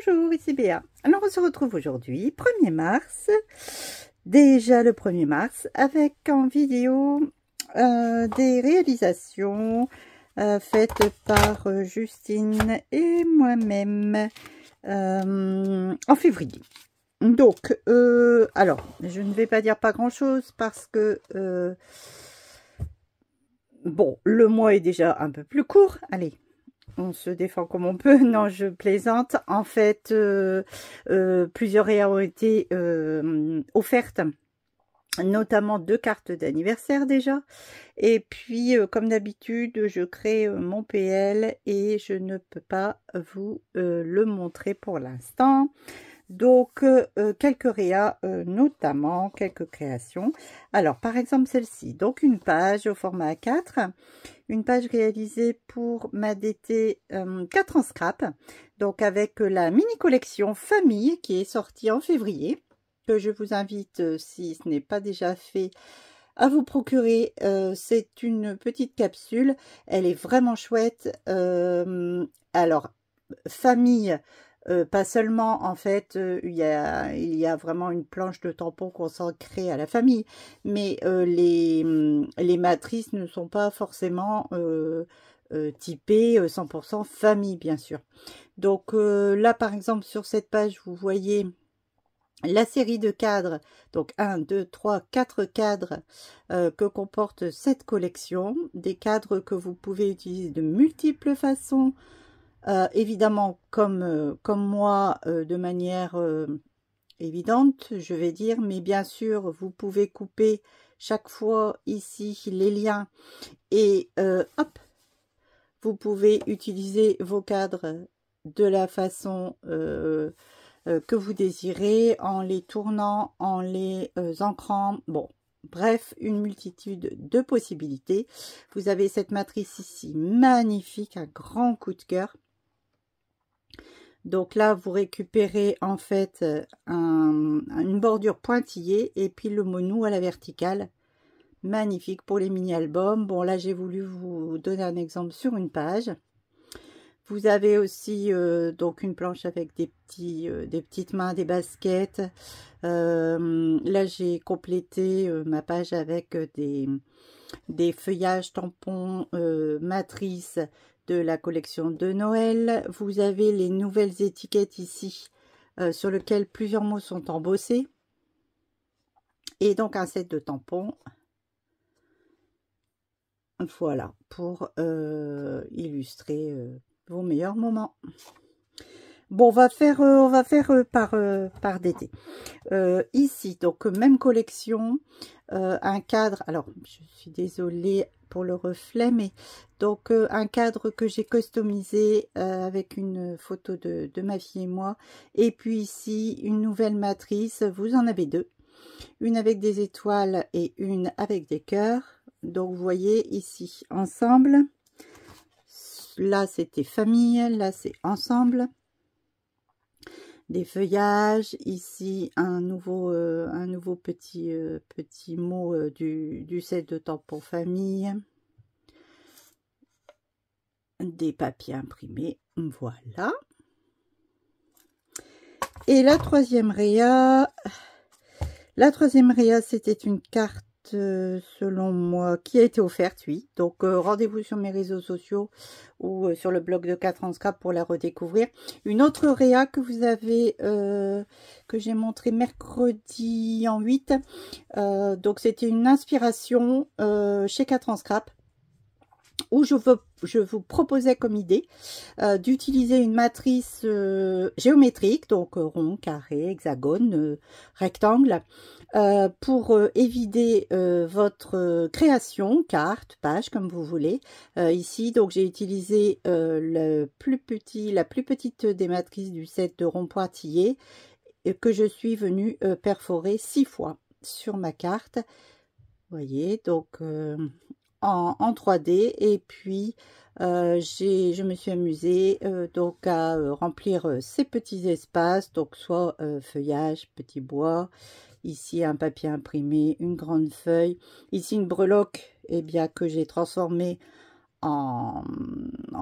Bonjour, ici Béa. Alors on se retrouve aujourd'hui, 1er mars, déjà le 1er mars, avec en vidéo des réalisations faites par Justine et moi-même en février. Donc, alors, je ne vais pas dire pas grand-chose parce que, bon, le mois est déjà un peu plus court. Allez, on se défend comme on peut. Non, je plaisante. En fait, plusieurs réas ont été offertes, notamment 2 cartes d'anniversaire déjà. Et puis, comme d'habitude, je crée mon PL et je ne peux pas vous le montrer pour l'instant. Donc, quelques réas, notamment quelques créations. Alors, par exemple, celle-ci. Donc, une page au format A4. Une page réalisée pour ma DT 4 en scrap. Donc, avec la mini collection Famille qui est sortie en février. Que je vous invite, si ce n'est pas déjà fait, à vous procurer. C'est une petite capsule. Elle est vraiment chouette. Alors, Famille... pas seulement, en fait, il y a vraiment une planche de tampons consacrée à la famille, mais les matrices ne sont pas forcément typées 100% famille, bien sûr. Donc là, par exemple, sur cette page, vous voyez la série de cadres, donc 1, 2, 3, 4 cadres que comporte cette collection, des cadres que vous pouvez utiliser de multiples façons. Évidemment, comme moi, de manière évidente, je vais dire, mais bien sûr, vous pouvez couper chaque fois ici les liens et hop, vous pouvez utiliser vos cadres de la façon que vous désirez, en les tournant, en les ancrant, bon. Bref, une multitude de possibilités. Vous avez cette matrice ici, magnifique, un grand coup de cœur. Donc là, vous récupérez en fait une bordure pointillée et puis le monou à la verticale. Magnifique pour les mini-albums. Bon, là, j'ai voulu vous donner un exemple sur une page. Vous avez aussi donc une planche avec des petites mains, des baskets. Là, j'ai complété ma page avec des feuillages tampons matrices de la collection de Noël. Vous avez les nouvelles étiquettes ici sur lesquelles plusieurs mots sont embossés. Et donc un set de tampons. Voilà, pour illustrer vos meilleurs moments. Bon, on va faire par DT. Ici, donc même collection, un cadre. Alors, je suis désolée pour le reflet, mais donc un cadre que j'ai customisé avec une photo de ma fille et moi. Et puis ici, une nouvelle matrice. Vous en avez 2. Une avec des étoiles et une avec des cœurs. Donc, vous voyez ici, ensemble. Là, c'était famille. Là, c'est ensemble. Des feuillages, ici un nouveau petit mot du set de tampons famille, des papiers imprimés, voilà. Et la troisième réa, c'était une carte selon moi qui a été offerte, oui. Donc rendez-vous sur mes réseaux sociaux ou sur le blog de 4 en scrap pour la redécouvrir. Une autre réa que vous avez que j'ai montré mercredi en 8. Donc c'était une inspiration chez 4 en scrap, où je vous proposais comme idée d'utiliser une matrice géométrique, donc rond, carré, hexagone, rectangle, pour évider votre création, carte, page, comme vous voulez. Ici, donc j'ai utilisé la plus petite des matrices du set de rond pointillé que je suis venue perforer 6 fois sur ma carte. Vous voyez, donc en 3D, et puis je me suis amusée donc à remplir ces petits espaces, donc soit feuillage, petit bois, ici un papier imprimé, une grande feuille, ici une breloque, et bien que j'ai transformé en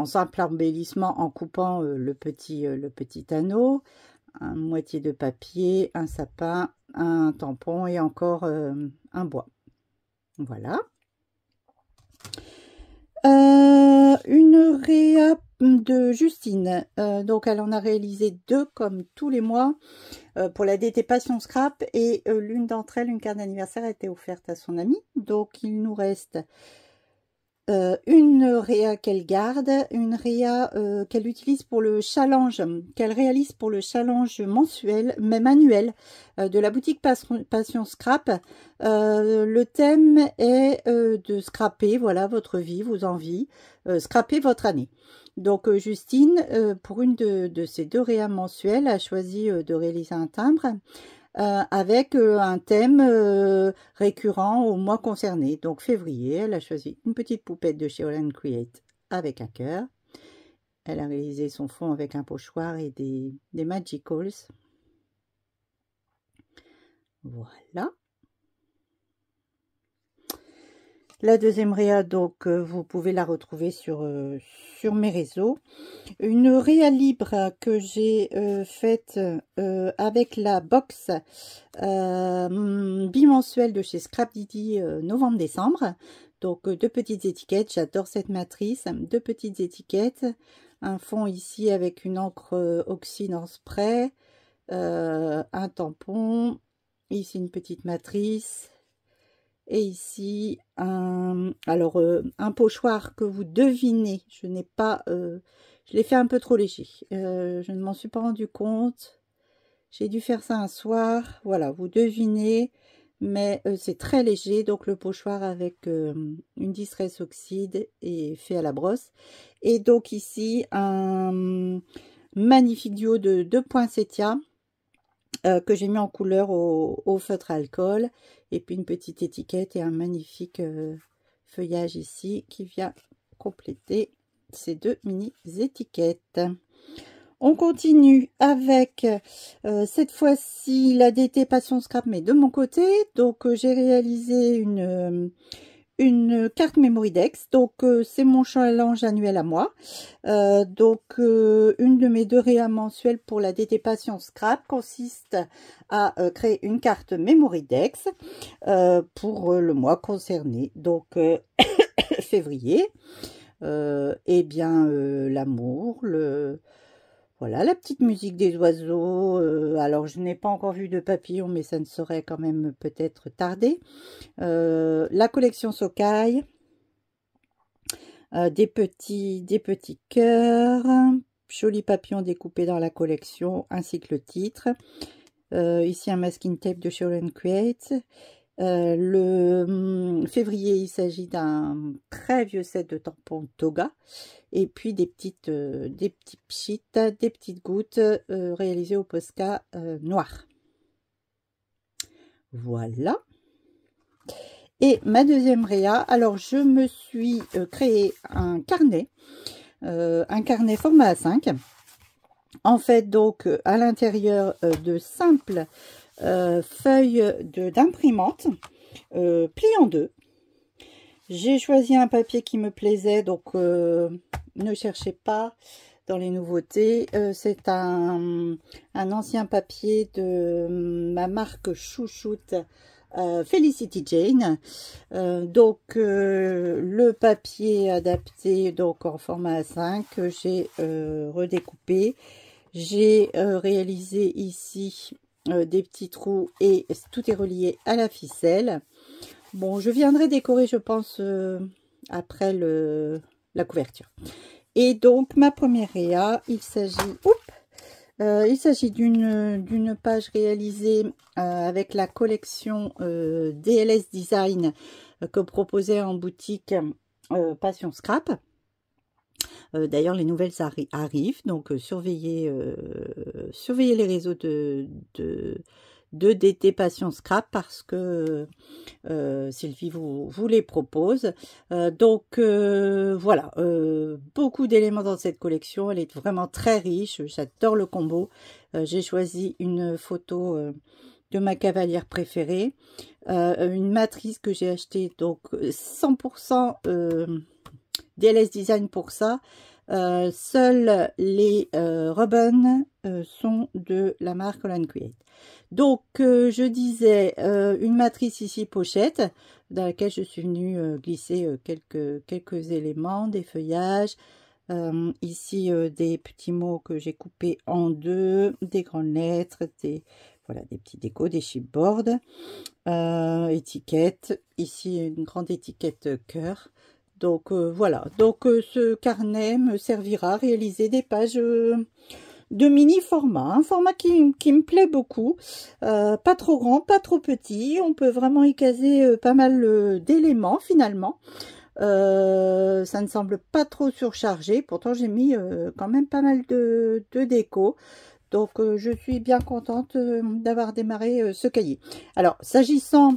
simple embellissement en coupant le petit anneau, une moitié de papier, un sapin, un tampon et encore un bois. Voilà. Une réa de Justine. Donc elle en a réalisé 2 comme tous les mois pour la DT Passion Scrap, et l'une d'entre elles, une carte d'anniversaire, a été offerte à son amie. Donc il nous reste une réa qu'elle garde, une réa qu'elle utilise pour le challenge, qu'elle réalise pour le challenge mensuel, même annuel, de la boutique Passion Scrap. Le thème est de scraper, voilà, votre vie, vos envies, scraper votre année. Donc Justine, pour une de ces 2 réas mensuelles, a choisi de réaliser un timbre avec un thème récurrent au mois concerné. Donc février, elle a choisi une petite poupette de chez All & Create avec un cœur. Elle a réalisé son fond avec un pochoir et des Magicals. Voilà. La deuxième réa, donc, vous pouvez la retrouver sur mes réseaux. Une réa libre que j'ai faite avec la box bimensuelle de chez Scrap Didi novembre-décembre. Donc 2 petites étiquettes, j'adore cette matrice. 2 petites étiquettes, un fond ici avec une encre oxyde en spray, un tampon, ici une petite matrice. Et ici, un pochoir que vous devinez, je l'ai fait un peu trop léger. Je ne m'en suis pas rendu compte. J'ai dû faire ça un soir. Voilà, vous devinez, mais c'est très léger. Donc le pochoir avec une distress oxyde est fait à la brosse. Et donc ici, un magnifique duo de 2 poinsettias que j'ai mis en couleur au feutre alcool, et puis une petite étiquette et un magnifique feuillage ici qui vient compléter ces 2 mini étiquettes. On continue avec cette fois-ci la DT Passion Scrap, mais de mon côté. Donc j'ai réalisé une carte Memory Dex, donc c'est mon challenge annuel à moi. Donc une de mes 2 réas mensuelles pour la DT Passion Scrap consiste à créer une carte Memory Dex pour le mois concerné, donc février. Et bien l'amour, voilà, la petite musique des oiseaux. Alors je n'ai pas encore vu de papillons, mais ça ne saurait quand même peut-être tarder. La collection Sokai, des petits cœurs, jolis papillons découpés dans la collection, ainsi que le titre. Ici un masking tape de chez All & Create. Le février, il s'agit d'un très vieux set de tampons Toga, et puis des petits pchits, des petites gouttes réalisées au Posca noir. Voilà. Et ma deuxième réa, alors je me suis créé un carnet format A5. En fait, donc à l'intérieur de simples feuilles d'imprimante pliées en 2. J'ai choisi un papier qui me plaisait, donc ne cherchez pas dans les nouveautés. C'est un ancien papier de ma marque chouchoute, Felicity Jane. Donc le papier adapté, donc en format A5, que j'ai redécoupé. J'ai réalisé ici des petits trous et tout est relié à la ficelle. Bon, je viendrai décorer, je pense, après la couverture. Et donc ma première réa, il s'agit d'une page réalisée avec la collection DLS Design que proposait en boutique Passion Scrap. D'ailleurs, les nouvelles arrivent, donc surveillez les réseaux de DT Passion Scrap, parce que Sylvie vous les propose. Donc voilà, beaucoup d'éléments dans cette collection. Elle est vraiment très riche. J'adore le combo. J'ai choisi une photo de ma cavalière préférée, une matrice que j'ai achetée, donc 100% DLS Design pour ça. Seuls les ribbons sont de la marque Holland Create. Donc, je disais, une matrice ici pochette, dans laquelle je suis venue glisser quelques éléments, des feuillages, ici des petits mots que j'ai coupés en deux, des grandes lettres, voilà, des petits décos, des chipboards, étiquettes, ici une grande étiquette cœur. Donc voilà, donc ce carnet me servira à réaliser des pages de mini format, un format qui me plaît beaucoup, pas trop grand, pas trop petit, on peut vraiment y caser pas mal d'éléments finalement. Ça ne semble pas trop surchargé, pourtant j'ai mis quand même pas mal de déco. Donc je suis bien contente d'avoir démarré ce cahier. Alors s'agissant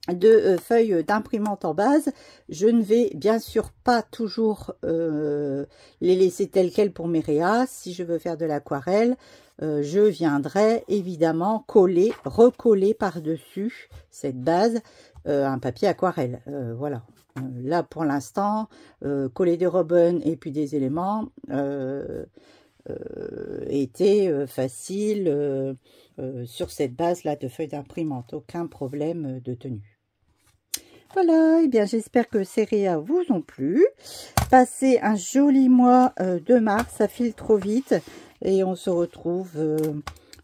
de feuilles d'imprimante en base, je ne vais bien sûr pas toujours les laisser telles quelles pour mes réas. Si je veux faire de l'aquarelle, je viendrai évidemment recoller par-dessus cette base un papier aquarelle. Voilà. Là pour l'instant, coller des ribbons et puis des éléments était facile sur cette base là de feuilles d'imprimante. Aucun problème de tenue. Voilà, et eh bien j'espère que ces réas vous ont plu. Passez un joli mois de mars, ça file trop vite et on se retrouve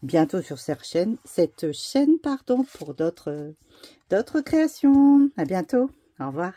bientôt sur cette chaîne pour d'autres créations. À bientôt, au revoir.